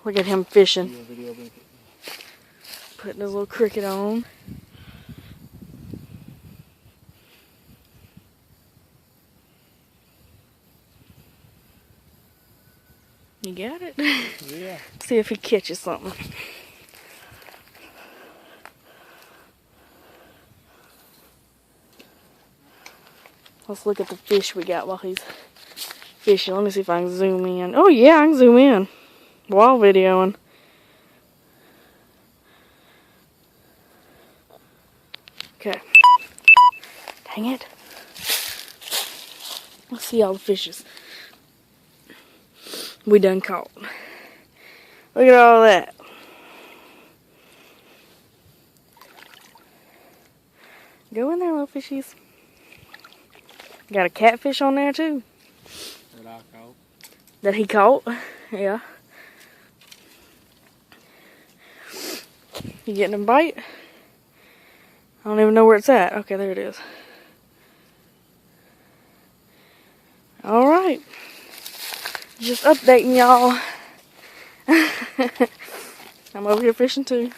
Look at him fishing. Putting his little cricket on. You got it? Yeah. See if he catches something. Let's look at the fish we got while he's fishing. Let me see if I can zoom in. Oh yeah, I can zoom in while videoing. Okay. Dang it. Let's see all the fishes we done caught. Look at all that. Go in there, little fishies. Got a catfish on there too. That I caught. That he caught? Yeah. You getting a bite? I don't even know where it's at. Okay, there it is. Alright. Just updating y'all. I'm over here fishing too.